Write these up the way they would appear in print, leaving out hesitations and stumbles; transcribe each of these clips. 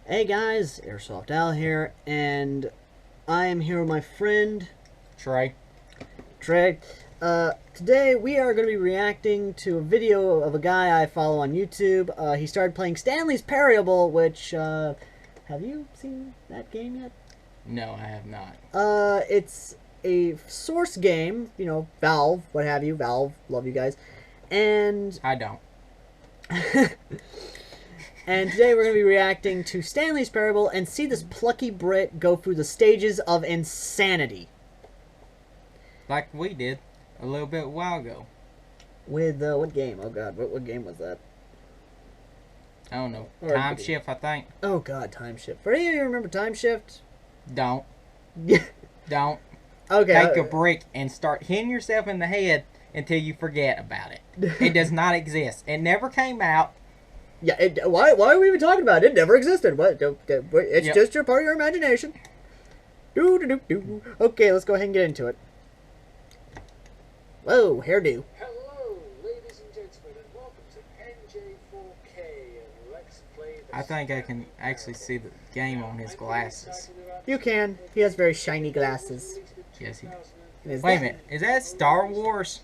Hey guys, AirsoftAl here, and I am here with my friend Trey. Trey. Today we are going to be reacting to a video of a guy I follow on YouTube. He started playing Stanley's Parable, which, have you seen that game yet? No, I have not. It's a Source game, you know, Valve, what have you, Valve, love you guys, and... I don't. And today we're going to be reacting to Stanley's Parable and see this plucky Brit go through the stages of insanity. Like we did a little bit a while ago. With, what game? Oh god, what game was that? I don't know. Or Time Shift, I think. Oh god, Time Shift. For any of you remember Time Shift? Don't. Yeah. Don't. Okay. Take a break and start hitting yourself in the head until you forget about it. It does not exist. It never came out. Yeah, why are we even talking about it? It never existed. What? It's just your part of your imagination. Okay, let's go ahead and get into it. Whoa, hairdo. Hello, ladies and gentlemen, and welcome to NJ4K, and let's play the... I think I can actually see the game on his glasses. You can. He has very shiny glasses. Yes, he does. Is Wait a that- minute. Is that Star Wars?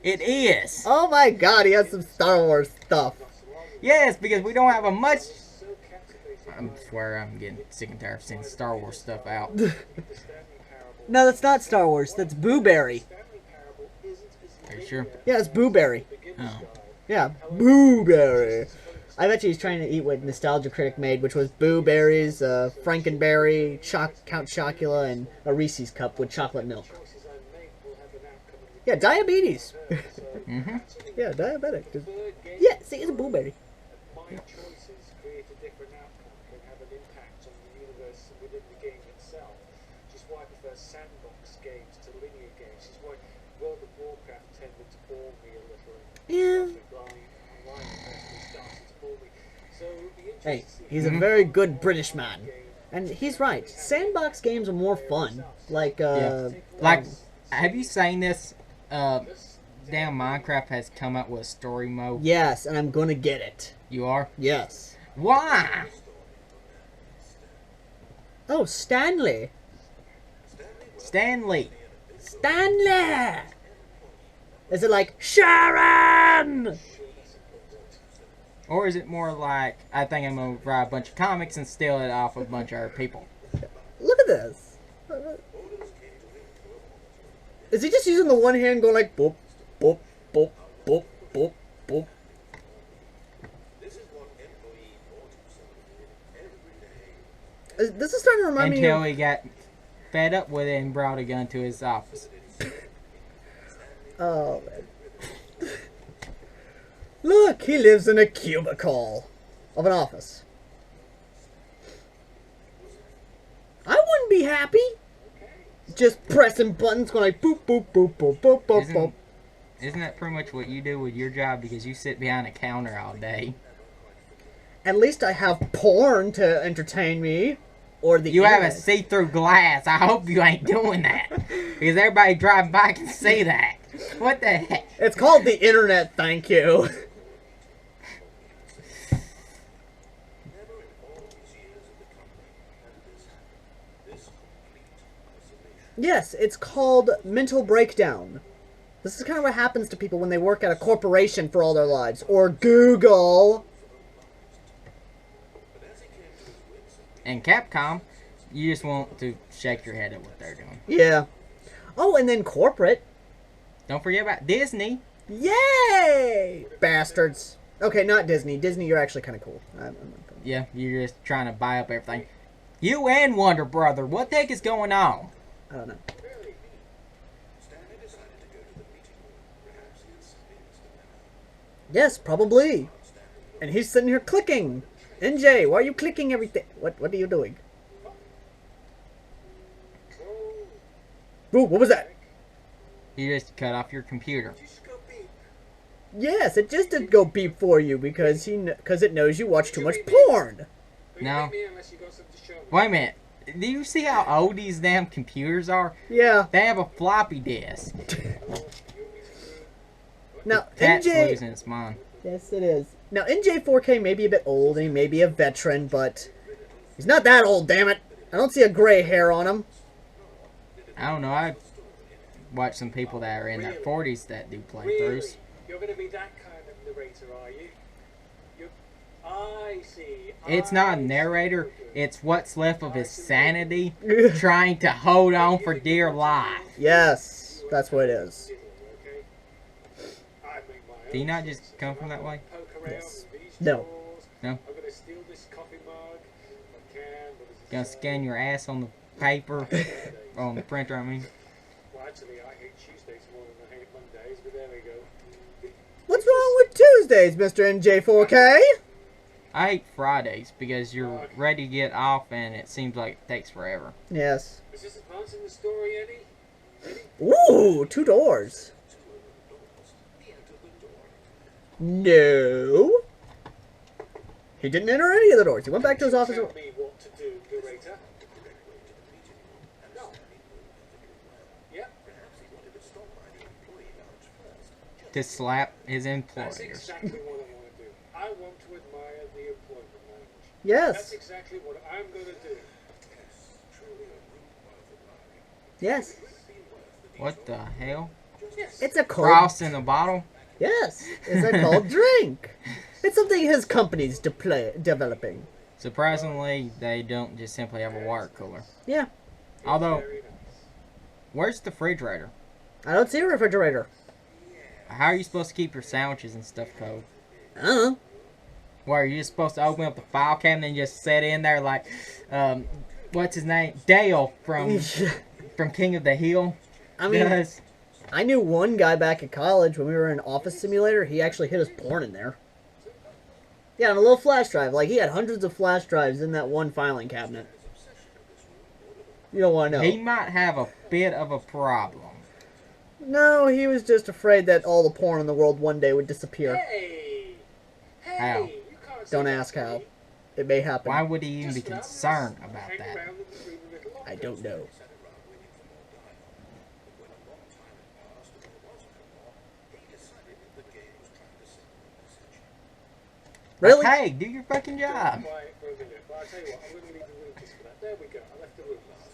It is. Oh my god, he has some Star Wars stuff. Yes, because we don't have a much... I swear I'm getting sick and tired of seeing Star Wars stuff out. No, that's not Star Wars. That's Booberry. Are you sure? Yeah, it's Booberry. Oh. Yeah, Booberry. I bet you he's trying to eat what Nostalgia Critic made, which was Booberries, Frankenberry, Count Chocula, and a Reese's cup with chocolate milk. Yeah, diabetes. Mm-hmm. Yeah, diabetic. Yeah, see, it's a Booberry. My choices create a different outcome, can have an impact on the universe within the game itself. Which is why I prefer sandbox games to linear games. Which is why World of Warcraft tended to bore me a little. Yeah. Hey, he's a very good British man. And he's right. Sandbox games are more fun. Like, Like, have you seen this? Damn, Minecraft has come out with a story mode. yes, and I'm gonna get it. You are? Yes. Why? Oh, Stanley. Stanley. Stanley! Is it like, Sharon? Or is it more like, I think I'm going to write a bunch of comics and steal it off a bunch of other people? Look at this. Is he just using the one hand going like, boop, boop, boop, boop, boop, boop? This is starting to remind me Until of... he got fed up with it and brought a gun to his office. Oh, man. Look, he lives in a cubicle of an office. I wouldn't be happy. Just pressing buttons going like boop, boop, boop, boop, boop, boop, boop. Isn't that pretty much what you do with your job because you sit behind a counter all day? At least I have porn to entertain me. Or the You have internet. a see-through glass. I hope you ain't doing that. Because everybody driving by can see that. What the heck? It's called the internet, thank you. Yes, it's called mental breakdown. This is kind of what happens to people when they work at a corporation for all their lives. Or Google. And Capcom, you just want to shake your head at what they're doing. Yeah. Oh, and then corporate. Don't forget about Disney. Yay! Bastards. Okay, not Disney. Disney, you're actually kind of cool. Yeah, you're just trying to buy up everything. You and Wonder Brother, what the heck is going on? I don't know. Yes, probably. And he's sitting here clicking. NJ, why are you clicking everything? What are you doing? Ooh, what was that? You just cut off your computer. Yes, it just did go beep for you because it knows you watch too much porn. No. Wait a minute. Do you see how old these damn computers are? Yeah. They have a floppy disk. Now, That's NJ... losing its mind. Yes, it is. Now, NJ4K may be a bit old and he may be a veteran, but He's not that old, damn it. I don't see a gray hair on him. I don't know. I watched some people that are in their 40s that do playthroughs. Really? You're going to be that kind of narrator, are you? I see. It's not a narrator. It's what's left of his sanity trying to hold on for dear life. Yes, that's what it is. Do you not just come from that way? Yes. No. No? I'm going to steal this coffee mug. I can, but it's Gonna scan your ass on the paper. On the printer, I mean. Well, actually, I hate Tuesdays more than I hate Mondays, but there we go. What's wrong with Tuesdays, Mr. NJ4K? I hate Fridays because you're ready to get off and it seems like it takes forever. Yes. Is this advancing the story any? Ooh, 2 doors. No. He didn't enter any of the doors. He went back to his office. Tell me what to do, narrator. No. Yep. To slap his That's employers. exactly what I want to do. I want to admire the employment language. That's Yes. exactly what I'm going to do. Yes. What the hell? Yes. It's a cold. Frost in the bottle? Yes. It's a cold drink. It's something his company's developing. Surprisingly, they don't just simply have a water cooler. Yeah. Although, Very nice. where's the refrigerator? I don't see a refrigerator. How are you supposed to keep your sandwiches and stuff cold? I don't know. Where are you just supposed to open up the file cabinet and just sit in there like, what's his name? Dale from King of the Hill. I mean, does. I knew one guy back at college when we were in Office Simulator. He actually hid his porn in there. Yeah, on a little flash drive. Like, he had hundreds of flash drives in that one filing cabinet. You don't want to know. He might have a bit of a problem. No, he was just afraid that all the porn in the world one day would disappear. Hey! Hey! How? You can't Don't say ask that to how. me. It may happen. Why would he even be Just allow me to concerned about hang that? around with the room a little longer. I don't know. Really? Hey, do your fucking job. Quiet for a minute, but I'll tell you what, I'm going to leave the room just for that. There we go, I left the room last.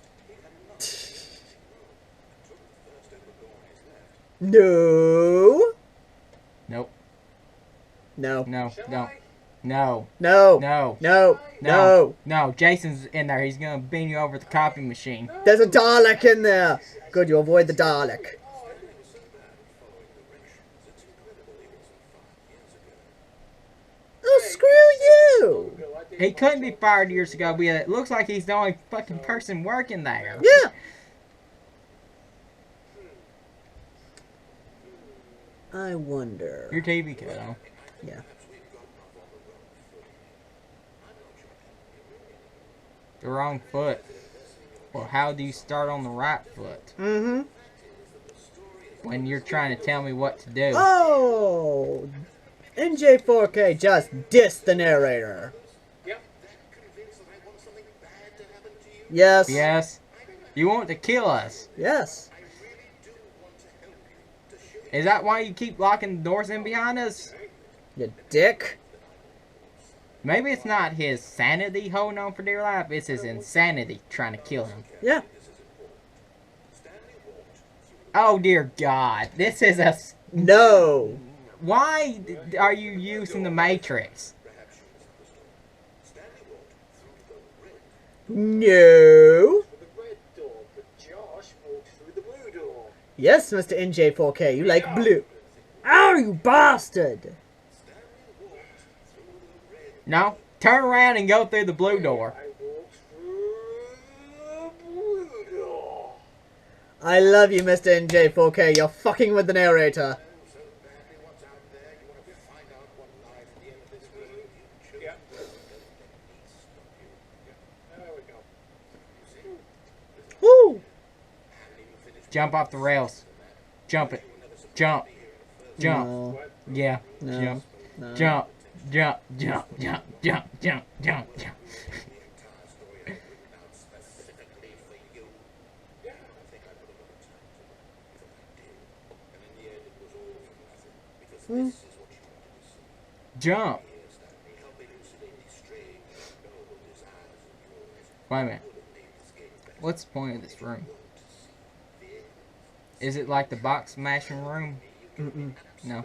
No. Nope. No. No. Shall Don't. I? No. No. No. No. No. No. No. Jason's in there. He's gonna beam you over the copy machine. There's a Dalek in there. Good, you avoid the Dalek. Oh, screw you. He couldn't be fired years ago, but it looks like he's the only fucking person working there. Yeah. I wonder. Your TV cut on. Yeah. The wrong foot. Well, how do you start on the right foot Mm-hmm. when you're trying to tell me what to do? Oh. NJ4K just dissed the narrator. Yep. Yes. Yes. You want to kill us. Yes. Is that why you keep locking the doors in behind us? You dick. Maybe it's not his sanity holding on for dear life. It's his insanity trying to kill him. Yeah. Oh, dear God. This is a... No. Why are you using the Matrix? No. For the red door, but Josh walked through the blue door. Yes, Mr. NJ4K, you like blue. Ow, you bastard. No? Turn around and go through the blue door. I walked through the blue door. I love you, Mr. NJ4K. You're fucking with the narrator. Yep. There we go. Woo. Jump off the rails. Jump it. Jump. Jump. No. Yeah. No. Jump. No. Jump. Jump. Jump. Jump. Jump. Jump. Jump. Jump. Hmm. Jump. Wait a minute. What's the point of this room? Is it like the box smashing room? No.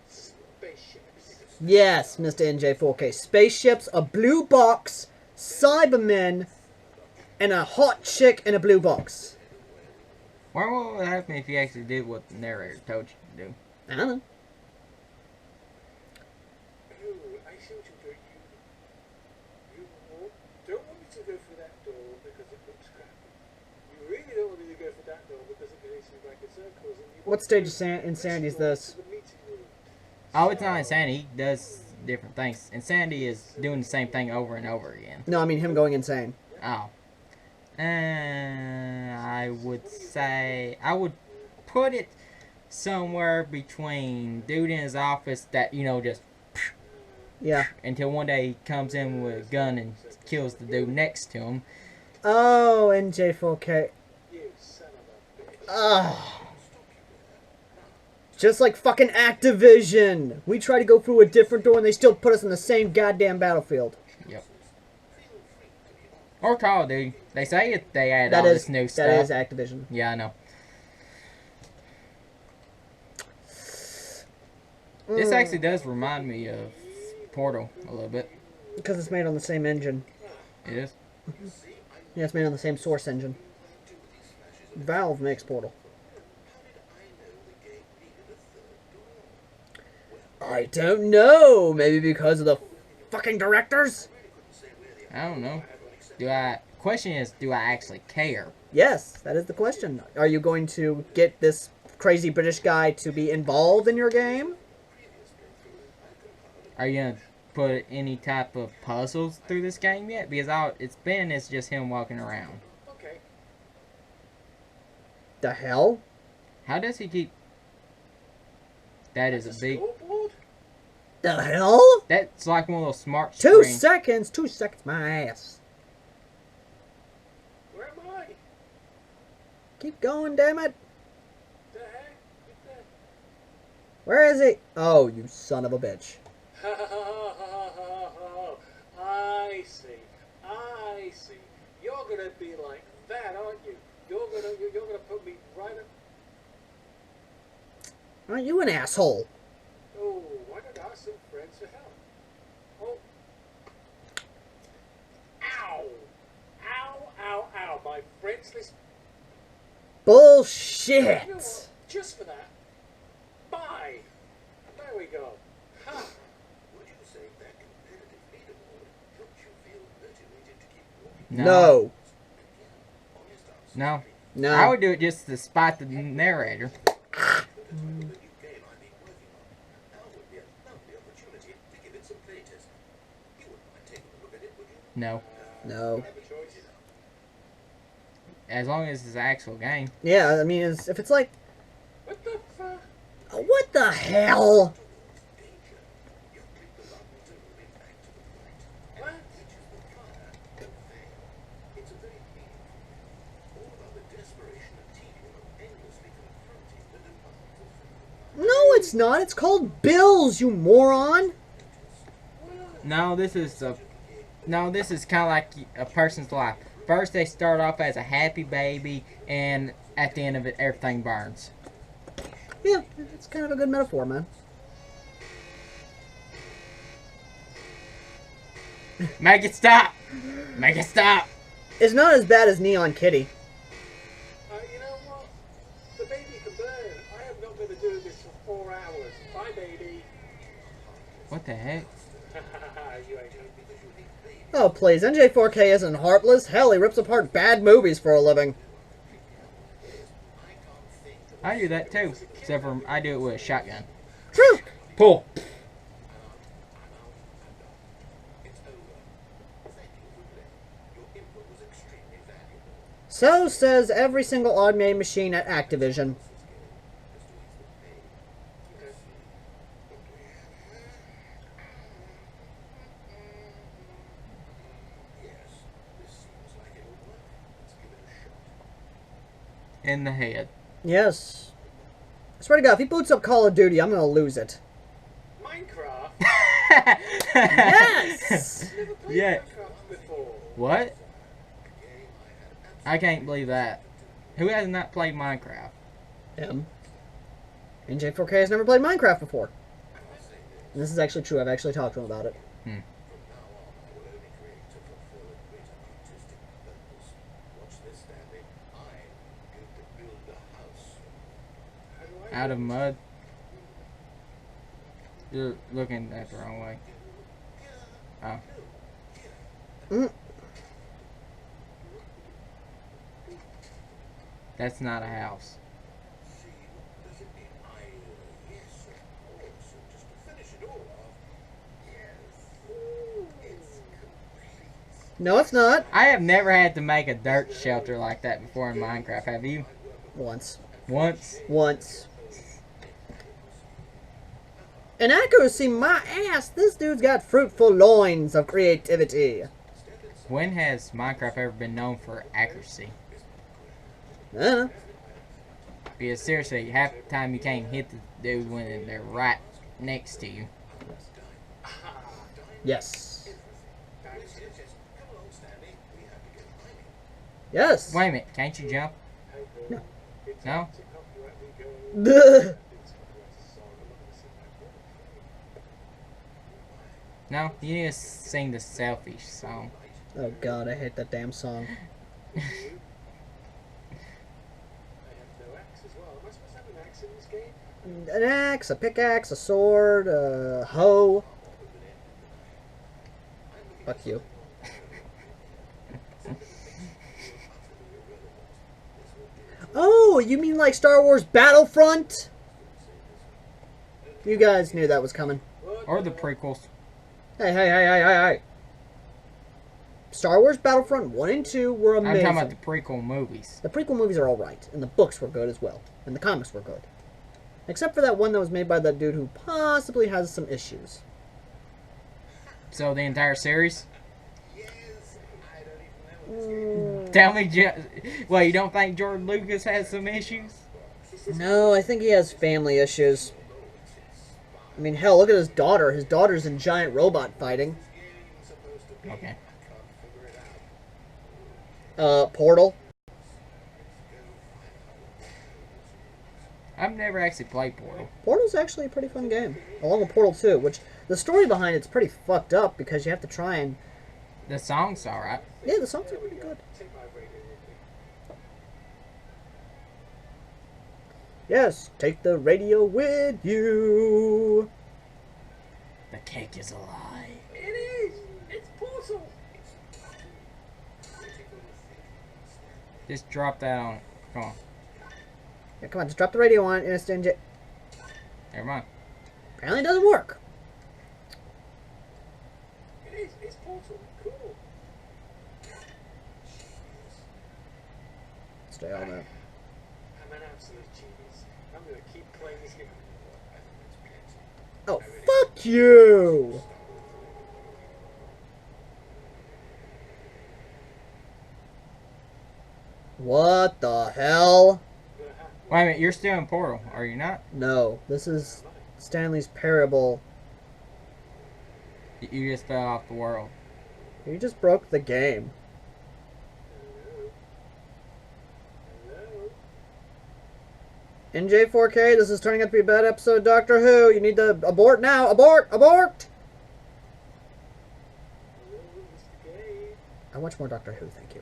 Spaceships. Yes, Mr. NJ4K. Spaceships, a blue box, Cybermen, and a hot chick in a blue box. What would happen if you actually did what the narrator told you to do? I don't know. Oh, I see what you're doing. You don't want me to go through that door because it looks crappy. You really don't want me to go through that door because it goes through like a circles. And you What stage of insanity is this? the meeting room. Oh, it's not insanity. He does different things. Insanity is doing the same thing over and over again. No, I mean him going insane. Oh. I would say I would put it somewhere between dude in his office that, you know, just Yeah. until one day he comes in with a gun and kills the dude next to him. Oh, NJ4K. You son of a bitch. Ah. Just like fucking Activision. We try to go through a different door and they still put us in the same goddamn battlefield. Yep. Or Call of Duty. They say it, they add That all is this new stuff. that is Activision. Yeah, I know. This actually does remind me of Portal a little bit. Because it's made on the same engine. It is. Yeah, it's made on the same source engine. Valve makes Portal. I don't know. Maybe because of the fucking directors? I don't know. Question is, do I actually care? Yes, that is the question. Are you going to get this crazy British guy to be involved in your game? Are you gonna put any type of puzzles through this game yet? Because all it's just him walking around. Okay. The hell? How does he keep? That is a big. Scoreboard? The hell? That's like one of those smart 2 screens. seconds. 2 seconds, my ass. Where am I? Keep going, damn it. The heck? What the? Where is he? Oh, you son of a bitch. Ha ha ha ha ha ha. I see. I see. You're gonna be like that, aren't you? You're gonna put me right up. Aren't you an asshole? Oh, why not ask some friends for help? Oh. Ow! Ow! Ow! Ow! My friends list. You know Bullshit. what? Just for that. Bye. There we go. Ha! Would you say that competitive leaderboard helped you feel motivated to keep walking? No. Honest answer. No. No. I would do it just to spite the narrator. The new game I've been working on. Now would be a lovely opportunity to give it some playtesting. You wouldn't mind taking a look at it, would you? No. No. Have a choice. As long as it's an actual game. Yeah, I mean, if it's like, What the fuck? what the hell? Danger. You click the button to move it back to the right. What? Which is the fire. Don't fail. It's a very meaningful game. All about the desperation and tedium of endlessly confronting the demands of food. No, it's not. It's called Bills, you moron. No, this is kind of like a person's life. First, they start off as a happy baby, and at the end of it, everything burns. Yeah, it's kind of a good metaphor, man. Make it stop! Make it stop! It's not as bad as Neon Kitty. You know what? The baby can burn. I am not going to do this for 4 hours. Bye, baby. What the heck? You ain't gonna Oh, please. NJ4K isn't heartless. Hell, he rips apart bad movies for a living. I do that too, except for I do it with a shotgun. Phew. Pull. It's over. Thank you for playing. Your input was extremely valuable. So says every single automated machine at Activision. Yes, this seems like it'll work. Let's give it a shot. In the head. Yes. I swear to God, if he boots up Call of Duty, I'm gonna lose it. Minecraft? Yes! Never played Yeah. Minecraft before. What? I can't believe that. Who has not played Minecraft? Him. NJ4K has never played Minecraft before. And this is actually true. I've actually talked to him about it. Hmm. From now on, I will only create to fulfill a greater artistic purpose. Watch this, Stanley. I'm going to build a house. How do I Out of mud. You're looking at the wrong way. Oh. Mm. That's not a house. see? Does it mean yes, of course. And just to finish it all off, yes, it's complete. No, it's not. I have never had to make a dirt shelter like that before in Minecraft. Have you? Once. Once? Once. In accuracy, my ass, this dude's got fruitful loins of creativity. When has Minecraft ever been known for accuracy? Uh, Because seriously, half the time you can't hit the dude when they're right next to you. yes. Come along, Stanley. We have to get mining. Yes. Wait a minute, can't you jump? No. No? Duh. No? You need to sing the selfish song. Oh god, I hate that damn song. I have no axe as well. Am I supposed to have an axe in this game? An axe, a pickaxe, a sword, a hoe. Fuck you. Oh, you mean like Star Wars Battlefront? You guys knew that was coming. Or the prequels. Hey. Star Wars Battlefront 1 and 2 were I'm amazing. talking about the prequel movies. The prequel movies are alright, and the books were good as well. And the comics were good. Except for that one that was made by that dude who possibly has some issues. So the entire series? Yes, I don't even know what's Tell me, well, you don't think George Lucas has some issues? No, I think he has family issues. I mean, hell, look at his daughter. His daughter's in giant robot fighting. supposed to be. Okay. I can't figure it out. Portal. I've never actually played Portal. Portal's actually a pretty fun game. Along with Portal 2, which the story behind it's pretty fucked up because you have to try and... The song's alright. Yeah, the songs are pretty good. Take my radio with me. Yes, take the radio with you. The cake is a lie. It is! It's Portal! Just drop that on. Come on. Yeah, come on, just drop the radio on and it's NJ. Never mind. Apparently it doesn't work. It is! It's Portal! Cool! Stay on that. I'm an absolute genius. I'm gonna keep playing this game. Oh, fuck you! What the hell? Wait a minute, you're still in Portal, are you not? No, this is Stanley's Parable. You just fell off the world. You just broke the game. Hello? NJ4K, this is turning out to be a bad episode of Doctor Who. You need to abort now. Abort! Abort! Hello, Mr. Gay? I watch more Doctor Who, thank you.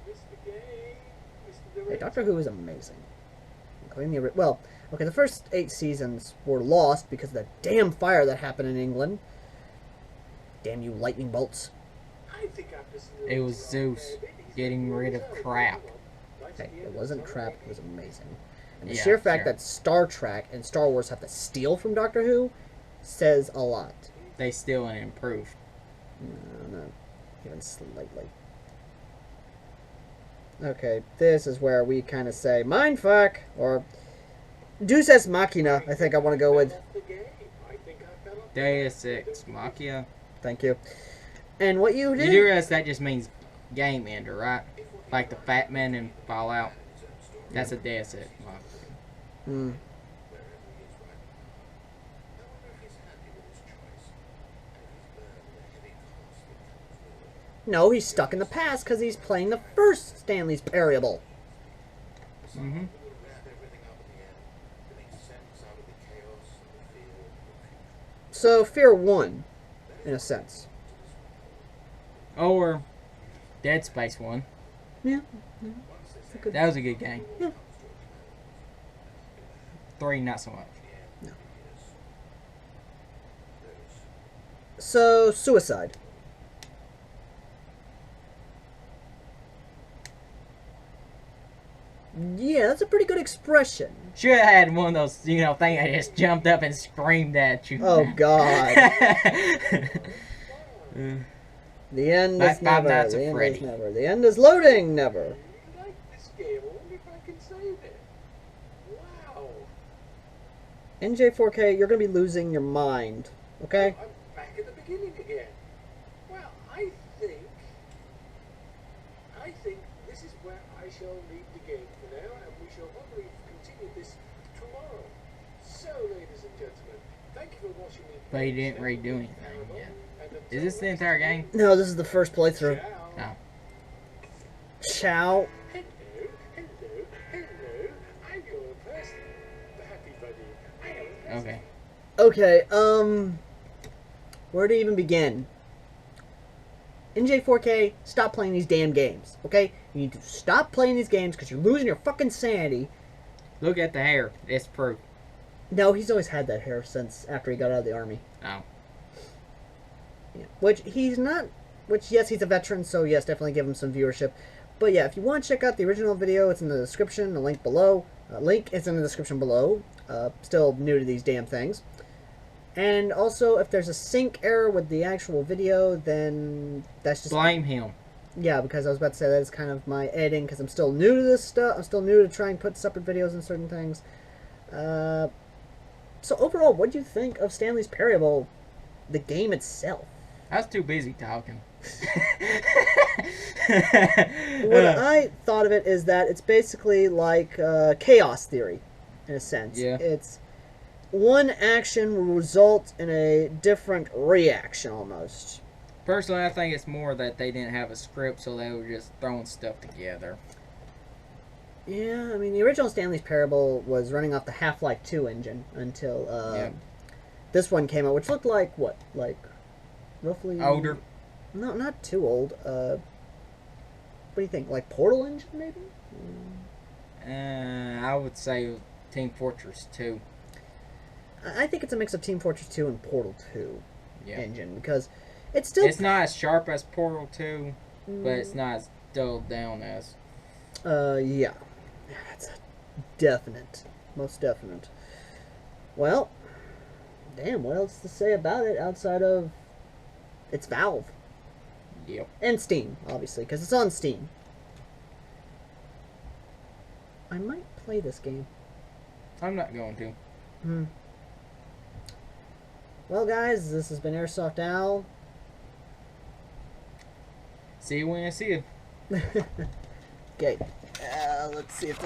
Mr. Gay? Mr. Hey, Director? Doctor Who is amazing. Including the well, okay, the first 8 seasons were lost because of that damn fire that happened in England. Damn you lightning bolts. I think I've listened to It was this Zeus wrong, baby. getting rid of crap. Okay, it wasn't crap, it was amazing. And the Yeah, sheer fact sure. that Star Trek and Star Wars have to steal from Doctor Who says a lot. They still and improve. No, not even slightly. Okay, this is where we kind of say mindfuck or Deus Ex Machina. I think I want to go with. Off the game. I think I fell off the Deus Ex Machina. Thank you. And what you You did? do realize that just means game ender, right? Like the Fat Man in Fallout. That's a Deus Ex Machina. Hmm. No, he's stuck in the past because he's playing the first Stanley's Parable. Mm-hmm. It will wrap everything up in the end to make sense out of the chaos and the fear of the future. So, Fear won, in a sense. Or Dead Space 1. Yeah. That was a good game. Yeah. 3, not so much. No. So, Suicide. Yeah, that's a pretty good expression. Should have had one of those, you know, thing that just jumped up and screamed at you. Oh, God. The end is Five never. Nights The at end Freddy. is never. The end is loading, never. I like this game. I wonder if I can save it. Wow. NJ4K, you're going to be losing your mind. Okay? I'm back at the beginning again. Well, I think this is where I shall leave the game for now, and we shall probably continue this tomorrow. So, ladies and gentlemen, thank you for watching me. But he didn't redo anything yet. Is this the entire game? No, this is the first playthrough. No. Ciao. Hello, I'm your person. The happy buddy. I am a person. Okay. Okay, where to even begin? NJ4K, stop playing these damn games, okay? You need to stop playing these games because you're losing your fucking sanity. Look at the hair. It's proof. No, he's always had that hair since after he got out of the army. Oh. Yeah. Which he's not. Which, yes, he's a veteran, so yes, definitely give him some viewership. But yeah, if you want to check out the original video, it's in the description. The link below. Link is in the description below. Still new to these damn things. And also, if there's a sync error with the actual video, then that's just... Blame him. Yeah, because I was about to say that is kind of my editing, because I'm still new to this stuff. I'm still new to trying to put separate videos in certain things. So overall, what do you think of Stanley's Parable, the game itself? I was too busy talking. What I thought of it is that it's basically like chaos theory, in a sense. Yeah. It's one action will result in a different reaction, almost. Personally, I think it's more that they didn't have a script, so they were just throwing stuff together. Yeah, I mean, the original Stanley's Parable was running off the Half-Life 2 engine until this one came out, which looked like, what, like, roughly... Older. No, not too old. What do you think, like Portal engine, maybe? I would say Team Fortress 2. I think it's a mix of Team Fortress 2 and Portal 2 Yeah. engine, because it's still... It's not as sharp as Portal 2, but it's not as dulled down as... Yeah. That's a definite. Most definite. Well, damn, what else to say about it outside of... It's Valve. Yep. And Steam, obviously, because it's on Steam. I might play this game. I'm not going to. Well, guys, this has been AirsoftAl. See you when I see you. Okay. Let's see if...